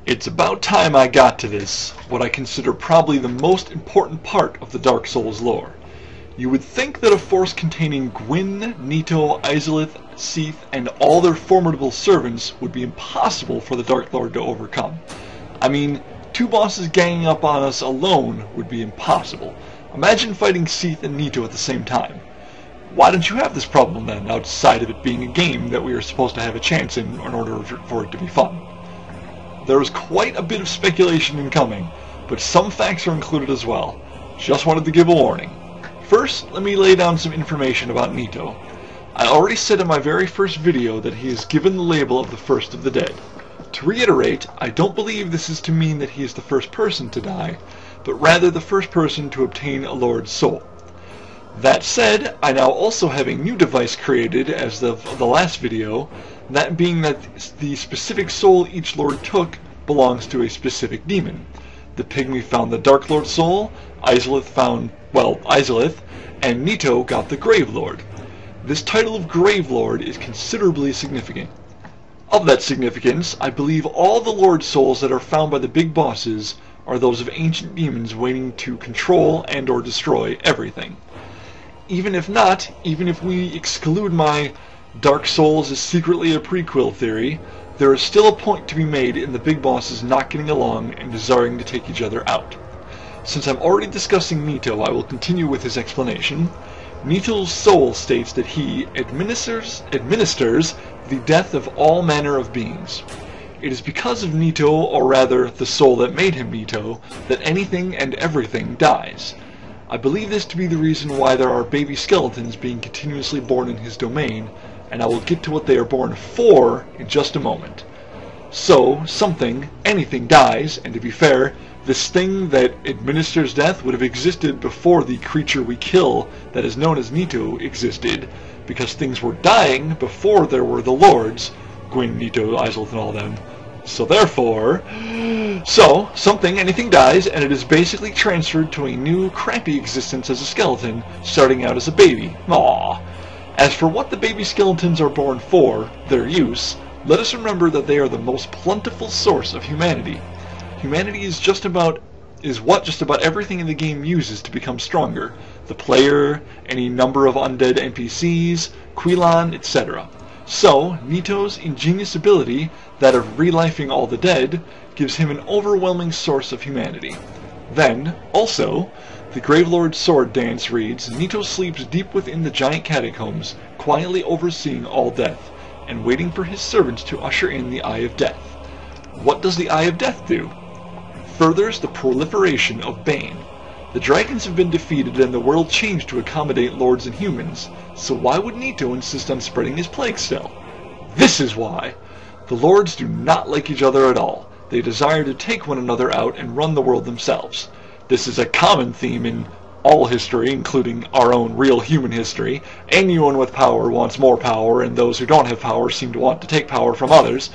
It's about time I got to this, what I consider probably the most important part of the Dark Souls lore. You would think that a force containing Gwyn, Nito, Izalith, Seath, and all their formidable servants would be impossible for the Dark Lord to overcome. I mean, two bosses ganging up on us alone would be impossible. Imagine fighting Seath and Nito at the same time. Why don't you have this problem then, outside of it being a game that we are supposed to have a chance in order for it to be fun? There is quite a bit of speculation incoming, but some facts are included as well. Just wanted to give a warning. First, let me lay down some information about Nito. I already said in my very first video that he is given the label of the first of the dead. To reiterate, I don't believe this is to mean that he is the first person to die, but rather the first person to obtain a Lord's soul. That said, I now also have a new device created as of the last video, that being that the specific soul each Lord took belongs to a specific demon. The Pygmy found the Dark Lord soul, Izalith found, Izalith, and Nito got the Grave Lord. This title of Grave Lord is considerably significant. Of that significance, I believe all the Lord souls that are found by the big bosses are those of ancient demons waiting to control and or destroy everything. Even if not, even if we exclude my Dark Souls is secretly a prequel theory, there is still a point to be made in the big bosses not getting along and desiring to take each other out. Since I'm already discussing Nito, I will continue with his explanation. Nito's soul states that he administers the death of all manner of beings. It is because of Nito, or rather the soul that made him Nito, that anything and everything dies. I believe this to be the reason why there are baby skeletons being continuously born in his domain, and I will get to what they are born for in just a moment. So, anything dies, and to be fair, this thing that administers death would have existed before the creature we kill that is known as Nito existed, because things were dying before there were the lords, Gwyn, Nito, Izalith, and all them. So therefore, anything dies, and it is basically transferred to a new, crappy existence as a skeleton, starting out as a baby. Aww. As for what the baby skeletons are born for, their use, let us remember that they are the most plentiful source of humanity. Humanity is what just about everything in the game uses to become stronger. The player, any number of undead NPCs, Quilon, etc. So, Nito's ingenious ability, that of relifing all the dead, gives him an overwhelming source of humanity. Then, also, the Gravelord's sword dance reads, Nito sleeps deep within the giant catacombs, quietly overseeing all death, and waiting for his servants to usher in the Eye of Death. What does the Eye of Death do? Furthers the proliferation of Bane. The dragons have been defeated and the world changed to accommodate lords and humans, so why would Nito insist on spreading his plague still? This is why! The lords do not like each other at all. They desire to take one another out and run the world themselves. This is a common theme in all history, including our own real human history. Anyone with power wants more power, and those who don't have power seem to want to take power from others.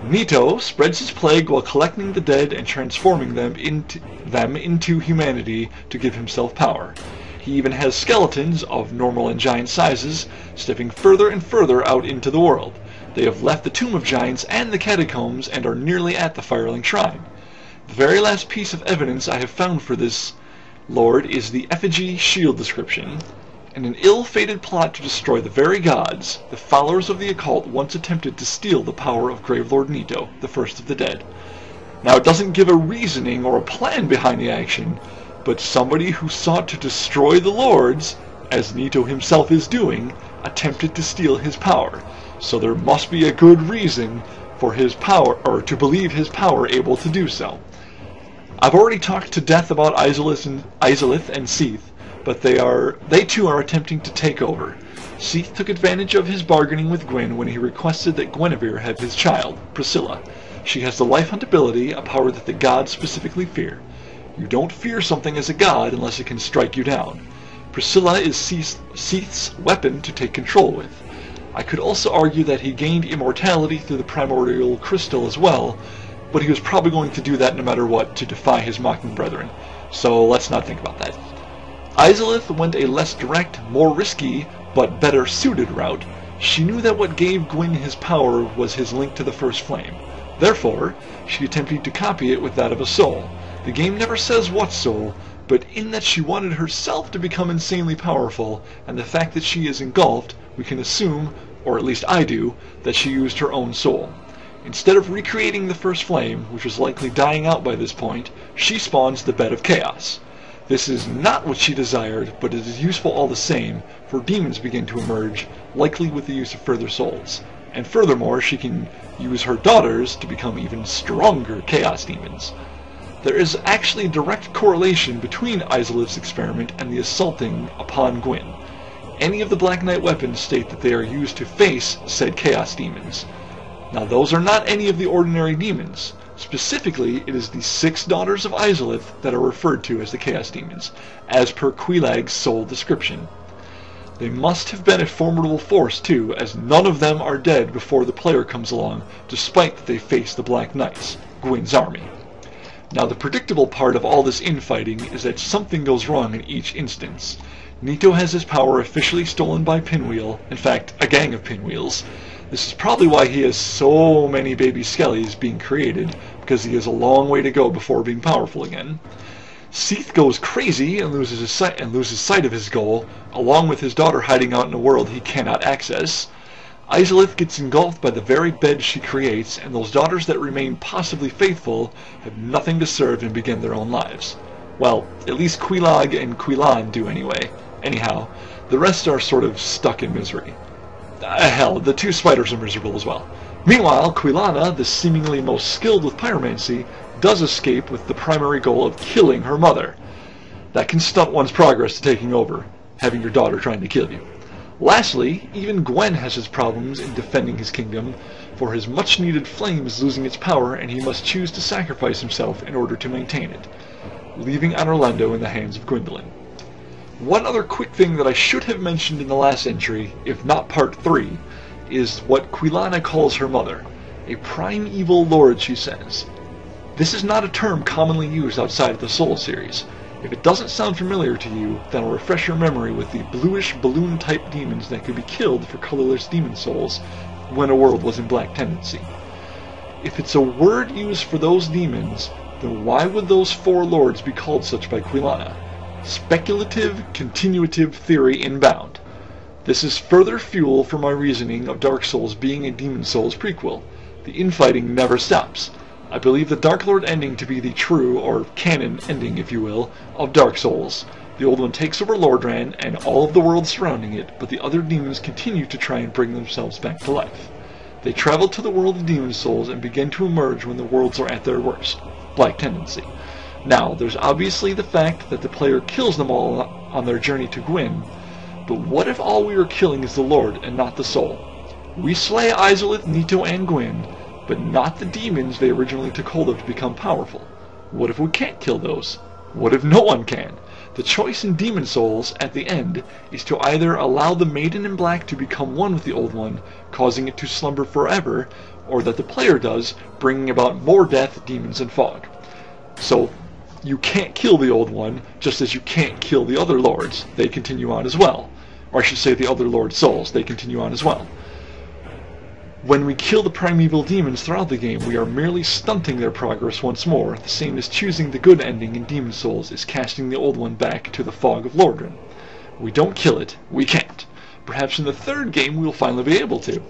Nito spreads his plague while collecting the dead and transforming them into humanity to give himself power. He even has skeletons of normal and giant sizes, stepping further and further out into the world. They have left the Tomb of Giants and the catacombs and are nearly at the Firelink Shrine. The very last piece of evidence I have found for this lord is the Effigy Shield description. In an ill-fated plot to destroy the very gods, the followers of the occult once attempted to steal the power of Gravelord Nito, the first of the dead. Now, it doesn't give a reasoning or a plan behind the action, but somebody who sought to destroy the lords, as Nito himself is doing, attempted to steal his power. So there must be a good reason for his power, or to believe his power able to do so. I've already talked to death about Izalith and Seath, but they too are attempting to take over. Seath took advantage of his bargaining with Gwyn when he requested that Guinevere have his child, Priscilla. She has the Life Hunt ability, a power that the gods specifically fear. You don't fear something as a god unless it can strike you down. Priscilla is Seath's weapon to take control with. I could also argue that he gained immortality through the primordial crystal as well, but he was probably going to do that no matter what to defy his mocking brethren, so let's not think about that. Izalith went a less direct, more risky, but better suited route. She knew that what gave Gwyn his power was his link to the First Flame. Therefore, she attempted to copy it with that of a soul. The game never says what soul, but in that she wanted herself to become insanely powerful, and the fact that she is engulfed, we can assume, or at least I do, that she used her own soul. Instead of recreating the first flame, which was likely dying out by this point, she spawns the Bed of Chaos. This is not what she desired, but it is useful all the same, for demons begin to emerge, likely with the use of further souls. And furthermore, she can use her daughters to become even stronger chaos demons. There is actually a direct correlation between Izalith's experiment and the assaulting upon Gwyn. Any of the Black Knight weapons state that they are used to face said chaos demons. Now those are not any of the ordinary demons. Specifically, it is the 6 daughters of Izalith that are referred to as the chaos demons, as per Quilag's soul description. They must have been a formidable force too, as none of them are dead before the player comes along, despite that they face the Black Knights, Gwyn's army. Now the predictable part of all this infighting is that something goes wrong in each instance. Nito has his power officially stolen by Pinwheel, in fact, a gang of Pinwheels. This is probably why he has so many baby skellies being created, because he has a long way to go before being powerful again. Seath goes crazy and loses sight of his goal, along with his daughter hiding out in a world he cannot access. Izalith gets engulfed by the very bed she creates, and those daughters that remain possibly faithful have nothing to serve and begin their own lives. Well, at least Quilag and Quilan do anyway. Anyhow, the rest are sort of stuck in misery. Hell, the 2 spiders are miserable as well. Meanwhile, Quilana, the seemingly most skilled with pyromancy, does escape with the primary goal of killing her mother. That can stunt one's progress to taking over, having your daughter trying to kill you. Lastly, even Gwyn has his problems in defending his kingdom, for his much-needed flame is losing its power and he must choose to sacrifice himself in order to maintain it, leaving Anorlando in the hands of Gwendolyn. One other quick thing that I should have mentioned in the last entry, if not part 3, is what Quilana calls her mother. A primeval lord, she says. This is not a term commonly used outside of the Soul series. If it doesn't sound familiar to you, then I'll refresh your memory with the bluish balloon-type demons that could be killed for colorless demon souls when a world was in black tendency. If it's a word used for those demons, then why would those 4 lords be called such by Quilana? Speculative, continuative theory inbound. This is further fuel for my reasoning of Dark Souls being a Demon Souls prequel. The infighting never stops. I believe the Dark Lord ending to be the true, or canon ending if you will, of Dark Souls. The old one takes over Lordran and all of the world surrounding it, but the other demons continue to try and bring themselves back to life. They travel to the world of Demon Souls and begin to emerge when the worlds are at their worst. Black tendency. Now, there's obviously the fact that the player kills them all on their journey to Gwyn, but what if all we are killing is the Lord and not the soul? We slay Izalith, Nito, and Gwyn, but not the demons they originally took hold of to become powerful. What if we can't kill those? What if no one can? The choice in Demon Souls, at the end, is to either allow the Maiden in Black to become one with the Old One, causing it to slumber forever, or that the player does, bringing about more death, demons, and fog. So, you can't kill the Old One, just as you can't kill the other lords. They continue on as well. Or I should say the other lord souls. They continue on as well. When we kill the primeval demons throughout the game, we are merely stunting their progress once more, the same as choosing the good ending in Demon Souls is casting the Old One back to the fog of Lordran. We don't kill it. We can't. Perhaps in the 3rd game we'll finally be able to.